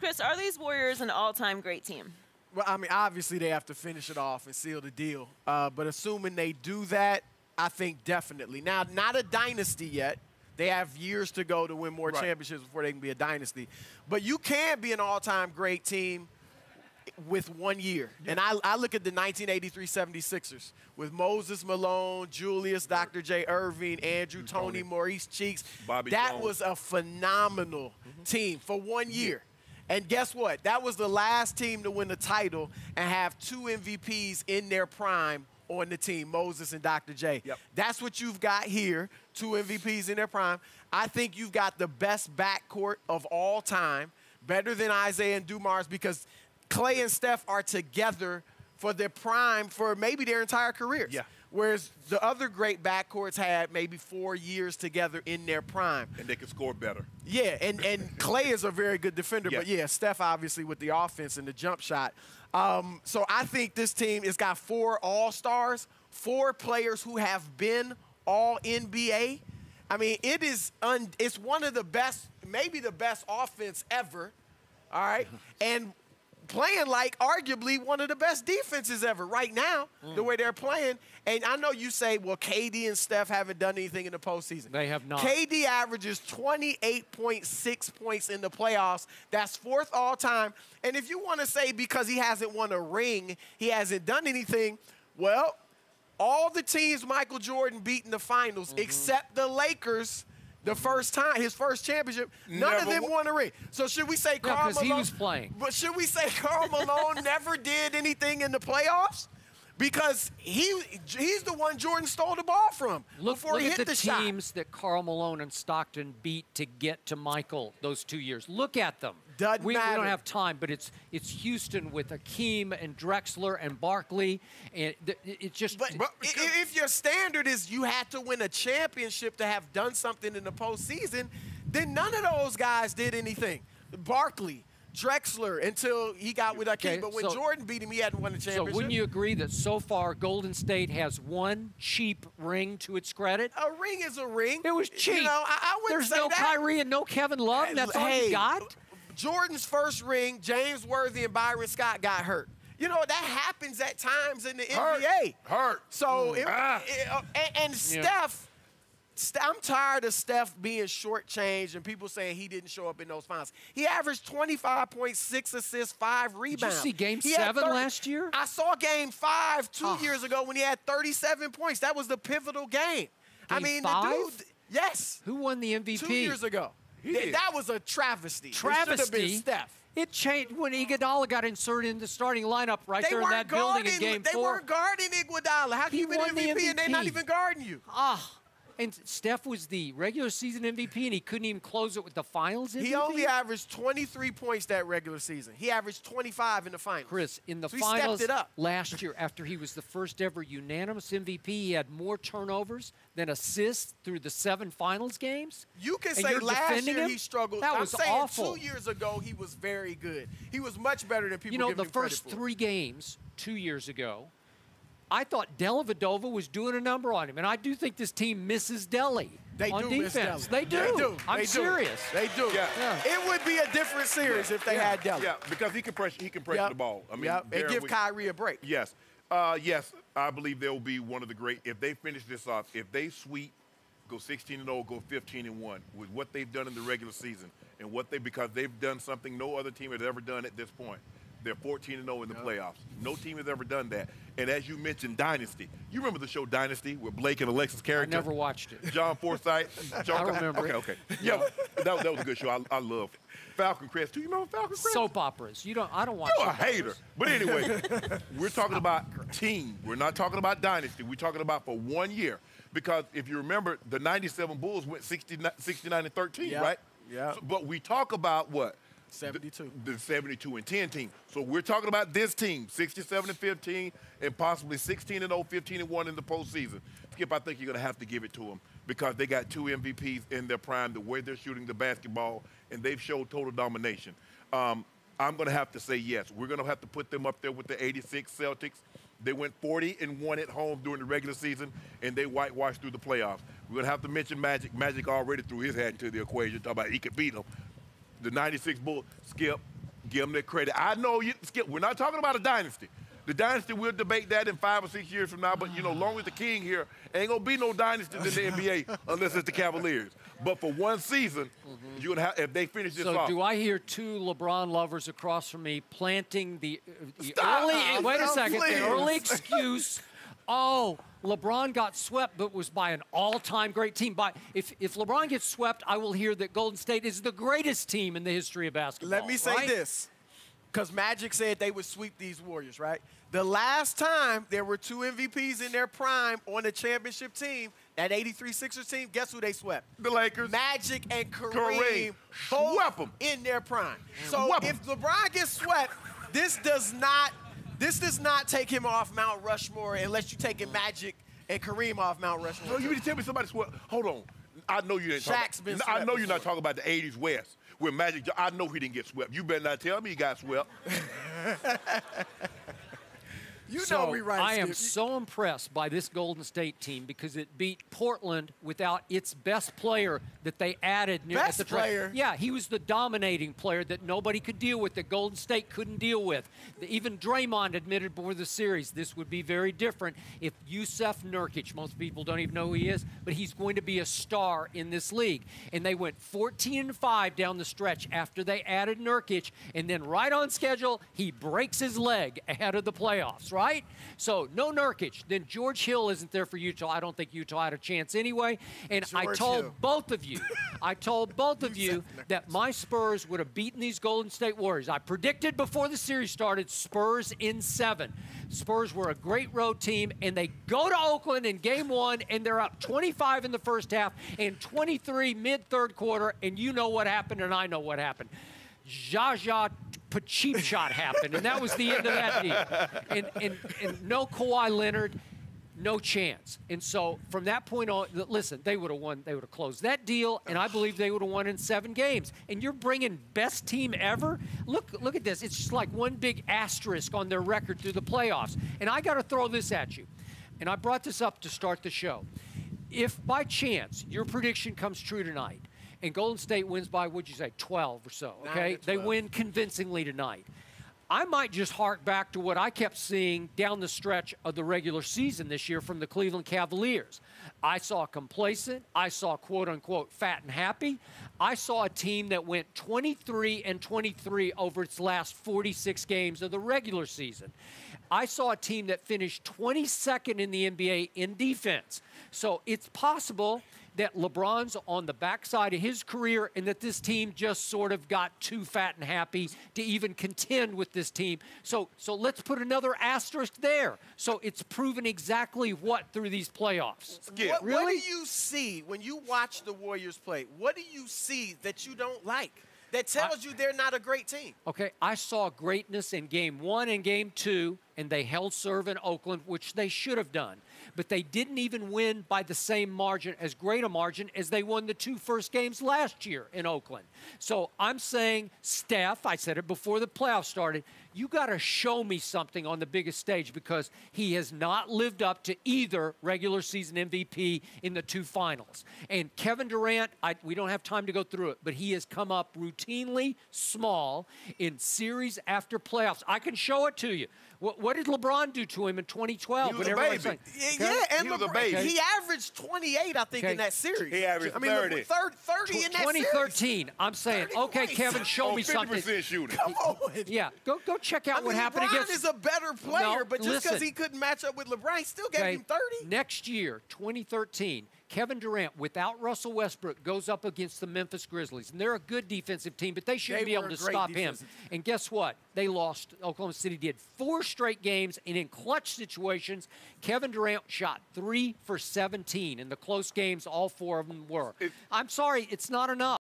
Chris, are these Warriors an all-time great team? Well, I mean, obviously they have to finish it off and seal the deal. But assuming they do that, I think definitely. Now, not a dynasty yet. They have years to go to win more championships before they can be a dynasty. But you can be an all-time great team with 1 year. Yeah. And I look at the 1983 76ers with Moses Malone, Julius, Dr. J. Irving, Andrew Toney, Maurice Cheeks. Bobby that Jones. was a phenomenal team for 1 year. And guess what? That was the last team to win the title and have 2 MVPs in their prime on the team, Moses and Dr. J. Yep. That's what you've got here, 2 MVPs in their prime. I think you've got the best backcourt of all time, better than Isaiah and Dumars, because Clay and Steph are together for their prime for maybe their entire careers. Yeah. Whereas the other great backcourts had maybe 4 years together in their prime. And they can score better. Yeah, and Clay is a very good defender, Yeah. but yeah, Steph obviously with the offense and the jump shot. So I think this team has got 4 all-stars, 4 players who have been all-NBA. I mean, it's one of the best, maybe the best offense ever, all right? And playing like arguably one of the best defenses ever right now, the way they're playing. And I know you say, well, KD and Steph haven't done anything in the postseason. They have not. KD averages 28.6 points in the playoffs. That's 4th all time. And if you want to say because he hasn't won a ring, he hasn't done anything, well, all the teams Michael Jordan beat in the finals, except the Lakers, the first time, his first championship, none of them won a ring. So should we say Karl Malone? because he was playing. But should we say Karl Malone never did anything in the playoffs? Because he's the one Jordan stole the ball from before he hit the shot. Look at the teams that Karl Malone and Stockton beat to get to Michael those 2 years. Look at them. Doesn't we matter. don't have time, but it's Houston with Hakeem and Drexler and Barkley, and it just. But if your standard is you had to win a championship to have done something in the postseason, then none of those guys did anything. Barkley, Drexler, until he got with Hakeem. But when Jordan beat him, he hadn't won a championship. So wouldn't you agree that so far Golden State has 1 cheap ring to its credit? A ring is a ring. It was cheap. You know, I wouldn't There's say no that. Kyrie and no Kevin Love. That's all you got? Jordan's first ring, James Worthy and Byron Scott got hurt. You know, that happens at times in the NBA. Hurt. So, Steph, I'm tired of Steph being shortchanged and people saying he didn't show up in those finals. He averaged 25.6 assists, 5 rebounds. Did you see Game 7 last year? I saw Game 5 2 years ago when he had 37 points. That was the pivotal game. I mean, Game 5? the dude, yes. Who won the MVP? 2 years ago. That was a travesty. Travesty. It should have been Steph. It changed when Iguodala got inserted in the starting lineup there in that building in Game 4. They weren't guarding Iguodala. How can you win MVP and they're not even guarding you? And Steph was the regular season MVP, and he couldn't even close it with the finals MVP? He only averaged 23 points that regular season. He averaged 25 in the finals. Chris, in the so finals he stepped it up. last year, after he was the first ever unanimous MVP, he had more turnovers than assists through the 7 finals games. You can and say you're last year him? he struggled. That was I'm saying awful. 2 years ago he was very good. He was much better than people give him credit for. The first 3 games 2 years ago, I thought Dellavedova was doing a number on him, and I do think this team misses Delly on defense. They do. I'm serious. They do. Yeah. It would be a different series if they had Delly. Yeah, because he can pressure the ball. I mean, and give Kyrie a break. Yes. Yes, I believe they'll be one of the great. If they finish this off, if they sweep, go 16-0, go 15-1 with what they've done in the regular season and because they've done something no other team has ever done at this point. They're 14-0 in the playoffs. No team has ever done that. And as you mentioned, Dynasty. You remember the show Dynasty with Blake and Alexis character? I never watched it. John Forsythe. I remember it. Okay. Yeah, that was a good show. I love Falcon Crest. Do you remember Falcon Crest? Soap operas. I don't watch. You're a hater. But anyway, we're talking about team. We're not talking about Dynasty. We're talking about for 1 year. Because if you remember, the 97 Bulls went 69-13, right? Yeah. But we talk about what? 72. The 72-10 team. So we're talking about this team, 67-15, and possibly 16-0, 15-1 in the postseason. Skip, I think you're going to have to give it to them because they got 2 MVPs in their prime, the way they're shooting the basketball, and they've showed total domination. I'm going to have to say yes. We're going to have to put them up there with the 86 Celtics. They went 40-1 at home during the regular season, and they whitewashed through the playoffs. We're going to have to mention Magic. Magic already threw his hat into the equation, talking about he could beat them. The 96 Bulls, Skip, Give them that credit. I know you, Skip, we're not talking about a dynasty. The dynasty, we'll debate that in 5 or 6 years from now, but, you know, long as the king here, ain't going to be no dynasties in the NBA unless it's the Cavaliers. But for one season, you're going to have, if they finish this off. So do I hear 2 LeBron lovers across from me planting the early, wait a second, the early excuse, oh, LeBron got swept, but was by an all-time great team. If LeBron gets swept, I will hear that Golden State is the greatest team in the history of basketball. Let me say this, because Magic said they would sweep these Warriors, right? The last time there were 2 MVPs in their prime on the championship team, that 83 Sixers team, guess who they swept? The Lakers. Magic and Kareem both swept them in their prime. So if LeBron gets swept, this does not take him off Mount Rushmore unless you take Magic and Kareem off Mount Rushmore. No, you mean to tell me somebody swept? Hold on. I know you didn't Shaq's been swept I know you're not before. talking about the 80s West where Magic, I know he didn't get swept. You better not tell me he got swept. You know we right, I am Skip. so impressed by this Golden State team because it beat Portland without its best player that they added near Best at the player? Yeah, he was the dominating player that nobody could deal with, that Golden State couldn't deal with. Even Draymond admitted before the series this would be very different if Jusuf Nurkic, most people don't even know who he is, but he's going to be a star in this league. And they went 14-5 down the stretch after they added Nurkic, and then right on schedule, he breaks his leg ahead of the playoffs, right? So no Nurkic. Then George Hill isn't there for Utah. I don't think Utah had a chance anyway. And I told both of you that my Spurs would have beaten these Golden State Warriors. I predicted before the series started Spurs in 7. Spurs were a great road team, and they go to Oakland in game 1, and they're up 25 in the first half and 23 mid-third quarter, and you know what happened, and I know what happened. Jaja cheap shot happened, and that was the end of that deal. And no Kawhi Leonard, no chance. And so from that point on, listen, they would have won. They would have closed that deal, and I believe they would have won in 7 games. And you're bringing best team ever? Look at this. It's just like one big asterisk on their record through the playoffs. And I got to throw this at you. And I brought this up to start the show. If by chance your prediction comes true tonight, and Golden State wins by, what'd you say, 12 or so, okay? They win convincingly tonight. I might just hark back to what I kept seeing down the stretch of the regular season this year from the Cleveland Cavaliers. I saw complacent. I saw, quote-unquote, fat and happy. I saw a team that went 23-23 over its last 46 games of the regular season. I saw a team that finished 22nd in the NBA in defense. So it's possible that LeBron's on the backside of his career and that this team just sort of got too fat and happy to even contend with this team. So let's put another asterisk there. So it's proven exactly what through these playoffs. What do you see when you watch the Warriors play? What do you see that you don't like that tells you they're not a great team? Okay, I saw greatness in Game 1 and Game 2, and they held serve in Oakland, which they should have done. But they didn't even win by the same margin, as great a margin, as they won the 2 first games last year in Oakland. So I'm saying, Steph, I said it before the playoffs started, you got to show me something on the biggest stage because he has not lived up to either regular season MVP in the 2 finals. And Kevin Durant, we don't have time to go through it, but he has come up routinely small in series after playoffs. I can show it to you. What did LeBron do to him in 2012? He was a baby. Like, yeah, and he was a baby. He averaged 28, I think, in that series. He averaged 30. 30 in that series. 2013, I'm saying, okay, Kevin, show me something. 50% shooting. Come on. Yeah, go check out what happened LeBron against. is a better player, but just because listen. he couldn't match up with LeBron, he still gave him 30. Next year, 2013, Kevin Durant, without Russell Westbrook, goes up against the Memphis Grizzlies. And they're a good defensive team, but they shouldn't be able to stop him. And guess what? They lost. Oklahoma City did 4 straight games, and in clutch situations, Kevin Durant shot 3 for 17. In the close games, all 4 of them were. I'm sorry, it's not enough.